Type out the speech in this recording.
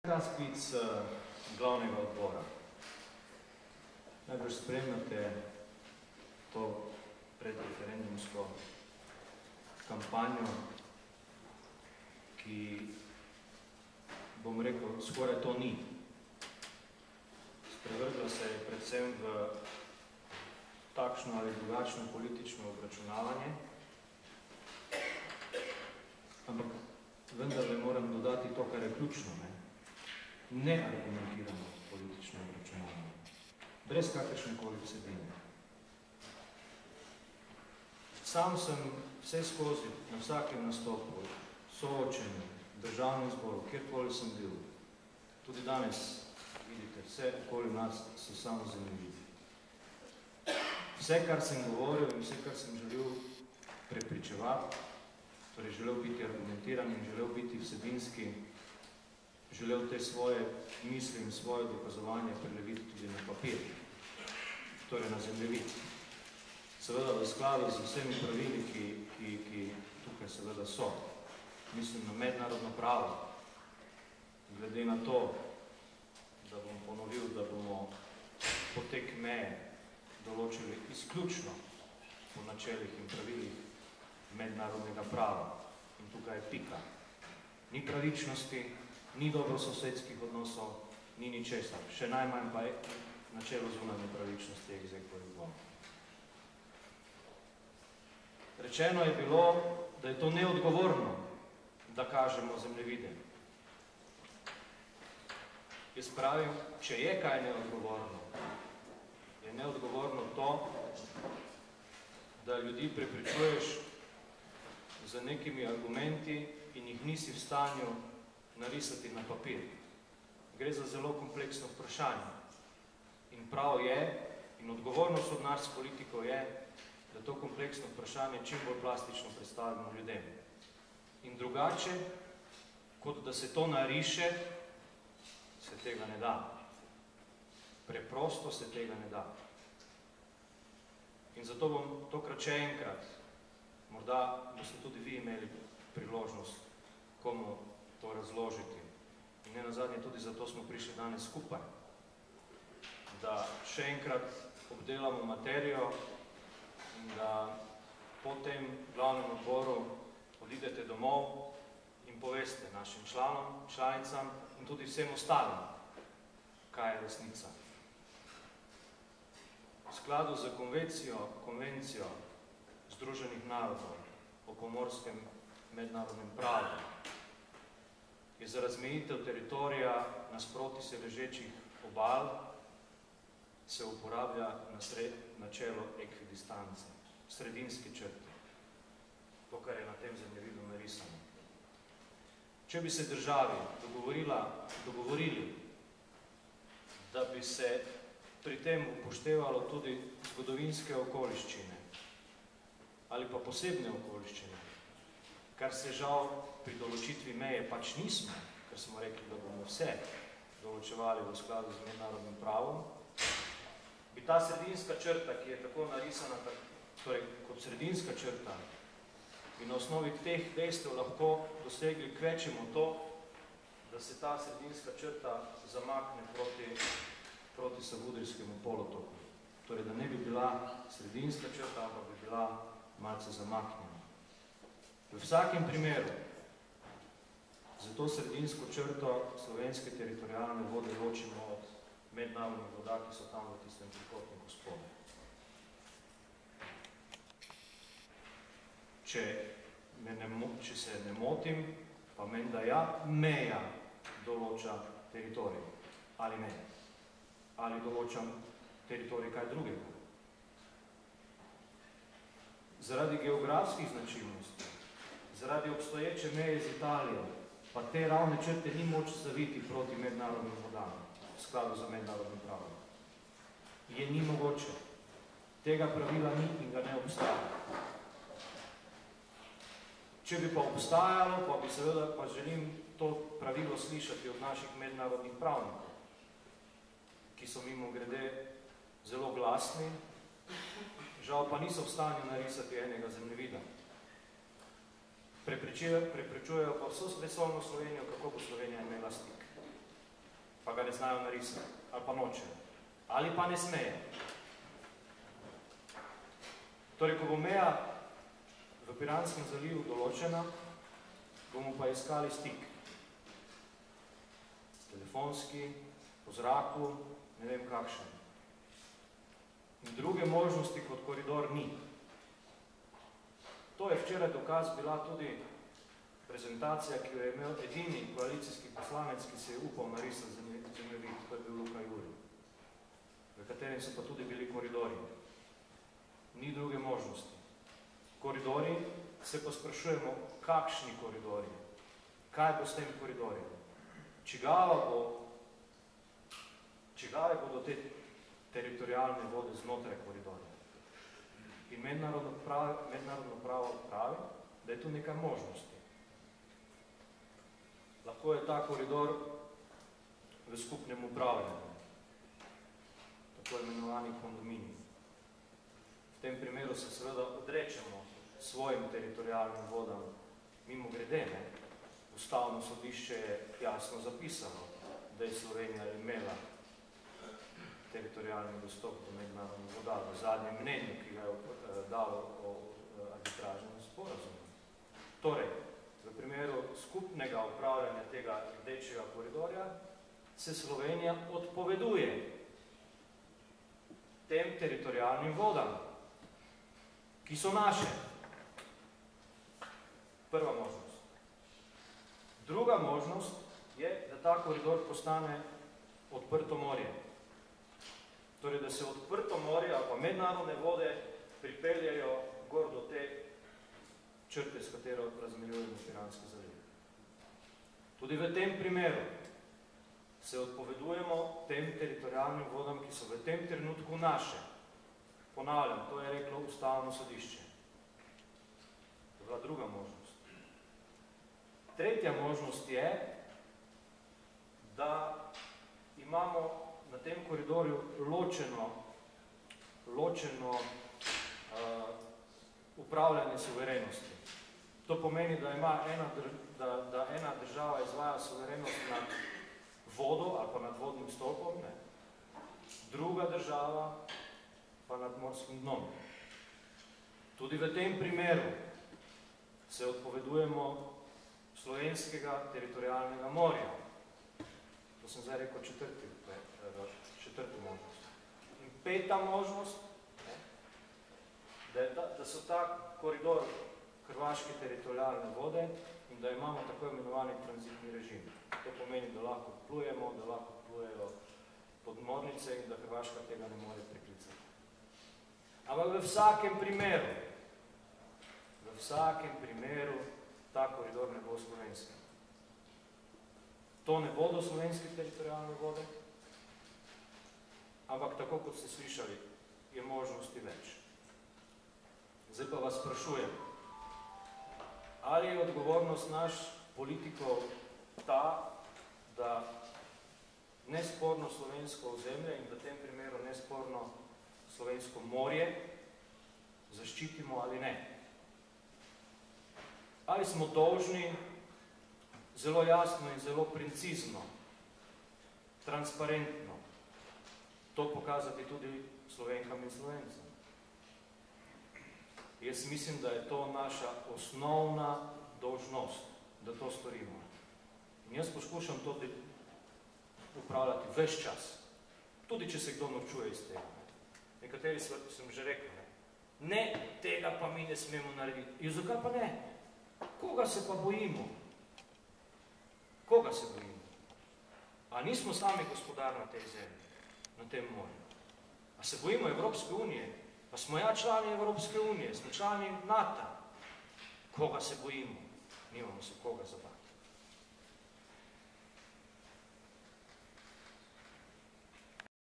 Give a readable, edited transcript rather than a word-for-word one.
Razpic glavnega odbora. Najbrž spremljate to predreferendumsko kampanjo, ki, bom rekel, skoraj to ni. Sprevrgla se je predvsem v takšno ali drugačno politično obračunavanje, ampak vendarle moram dodati to, kar je ključno, neargumentirano politično obračunavanje, brez kakršnekoli vsebine. Sam sem vse skozi, na vsakem nastopu, soočenju, v državnem zboru, kjerkoli sem bil, tudi danes, vidite, vse okoli nas so samo zanimivi. Vse, kar sem govoril in vse, kar sem želel prepričevati, torej želel biti argumentiran in želel biti vsebinski, želel te svoje misli in svoje dokazovanje preleviti tudi na papir, torej na zemljevid. Seveda v skladu z vsemi pravili, ki tukaj seveda so. Mislim na mednarodno pravo, glede na to, da bom ponovil, da bomo potek meje določili izključno po načelih in pravilih mednarodnega prava. In tukaj je pika. Ni pravičnosti, ni dobrososedskih odnosov, ni ničesar. Še najmanj pa je načelo zunanje pravičnosti exequatur bonum. Rečeno je bilo, da je to neodgovorno, da kažemo zemljevide. Jaz pravim, če je kaj neodgovorno, je neodgovorno to, da ljudi prepričuješ z nekimi argumenti in jih nisi v stanju narisati na papir. Gre za zelo kompleksno vprašanje. In prav je, in odgovornost od nas politikov je, da to kompleksno vprašanje čim bolj plastično predstavimo ljudem. In drugače, kot da se to nariše, se tega ne da. Preprosto se tega ne da. In zato bom tokrat še enkrat, morda boste tudi vi imeli priložnost komu to razložiti. In ne nazadnje tudi zato smo prišli danes skupaj, da še enkrat obdelamo materijo in da po tem glavnem odboru odidete domov in poveste našim članom, članicam in tudi vsem ostalim, kaj je resnica. V skladu z konvencijo Združenih narodov o pomorskem mednarodnem pravu je za razmejitev teritorija nasproti se ležečih obal se uporablja načelo ekvidistance, sredinske črte, to, kar je na tem zemljevidu narisano. Če bi se državi dogovorili, da bi se pri tem upoštevalo tudi zgodovinske okoliščine ali pa posebne okoliščine, kar se žal pri določitvi meje pač nismo, ker smo rekli, da bomo vse določevali v skladu z mednarodnim pravom, bi ta sredinska črta, ki je tako narisana, torej kot sredinska črta, bi na osnovi teh dejstev lahko dosegli kvečemo to, da se ta sredinska črta zamakne proti Savudrijskemu polotoku. Torej, da ne bi bila sredinska črta, ampak bi bila malce zamaknjena. V vsakem primeru za to sredinsko črto slovenske teritorijalne vode ločimo od mednarodnih voda, ki so tam v tistem trikotniku spodaj. Če se ne motim, pa menda ja, meja določa teritorij. Ali ne? Ali določam teritorij kaj drugega? Zaradi geografskih značilnosti, zaradi obstoječe meje z Italijo, pa te ravne črte ni moč zaviti proti mednarodnim vodam, v skladu za mednarodnim pravom. Je ni mogoče. Tega pravila ni in ga ne obstaja. Če bi pa obstajalo, pa bi seveda pa želim to pravilo slišati od naših mednarodnih pravnikov, ki so mimo grede zelo glasni, žal pa niso v stanju narisati enega zemljevida. Preprečujejo pa vso vesolno Slovenijo, kako bo Slovenija imela stik. pa ga ne znajo narisati, ali pa nočejo, ali pa ne smejo. Torej, ko bo meja v Piranskem zalivu določena, bomo pa iskali stik. Telefonski, po zraku, ne vem kakšen. In druge možnosti kot koridor ni. To je včeraj dokaz bila tudi prezentacija, ki jo je imel edini koalicijski poslanec, ki se je upal narisati zemljevid, to je bil Luka Juri, v katerem so pa tudi bili koridori. Ni druge možnosti. Koridori, se pa sprašujemo, kakšni koridori, kaj bo s tem koridorjem, čigave bodo te teritorijalne vode znotraj koridorja. In mednarodno pravo pravi, da je tu nekaj možnosti. Lahko je ta koridor v skupnem upravljanju, tako imenovani kondominij. V tem primeru se seveda odrečemo svojim teritorijalnim vodam. Mimo grede, Ustavno sodišče je jasno zapisano, da je Slovenija imela teritorijalni dostop do mednarodnih voda v zadnjem mnenju, ki ga je dalo o arbitražnem sporazumu. Torej, v primeru skupnega upravljanja tega rdečega koridorja se Slovenija odpoveduje tem teritorijalnim vodam, ki so naše. Prva možnost. Druga možnost je, da ta koridor postane odprto morje. Torej, da se odprto morje ali pa mednarodne vode pripeljajo gor do te črte, s katero razmeljujemo Piranski zaliv. Tudi v tem primeru se odpovedujemo tem teritorijalnim vodam, ki so v tem trenutku naše. Ponavljam, to je reklo Ustavno sodišče. To je bila druga možnost. Tretja možnost je, da imamo na tem koridorju ločeno upravljanje suverenosti. To pomeni, da ena država izvaja suverenost nad vodo ali pa nad vodnim stolpom, druga država pa nad morskim dnom. Tudi v tem primeru se odpovedujemo slovenskega teritorijalnega morja. To sem zdaj rekel četrti možnost. In peta možnost, da so ta koridor hrvaške teritorijalne vode in da imamo tako imenovani tranzitni režim. To pomeni, da lahko plujemo, da lahko plujejo podmornice in da Hrvaška tega ne more priklicati. Ampak v vsakem primeru ta koridor ne bo slovenski. To ne bodo slovenske teritorijalne vode, ampak tako, kot ste slišali, je možnosti več. Zdaj pa vas sprašujem, ali je odgovornost naš politikov ta, da nesporno slovensko ozemlje in v tem primeru nesporno slovensko morje zaščitimo ali ne. Ali smo dolžni zelo jasno in zelo precizno, transparentno to pokazati tudi Slovenkam in Slovencem. Jaz mislim, da je to naša osnovna dolžnost, da to storimo. In jaz poskušam to upravljati ves čas, tudi če se kdo norčuje iz tega. Nekateri sem že rekel, ne, tega pa mi ne smemo narediti. In zakaj pa ne? Koga se pa bojimo? Koga se bojimo? A nismo sami gospodar na tej zemlji, na tem morju? A se bojimo Evropske unije? Pa smo ja člani Evropske unije, smo člani NATO. Koga se bojimo? Nimamo se koga zabaviti.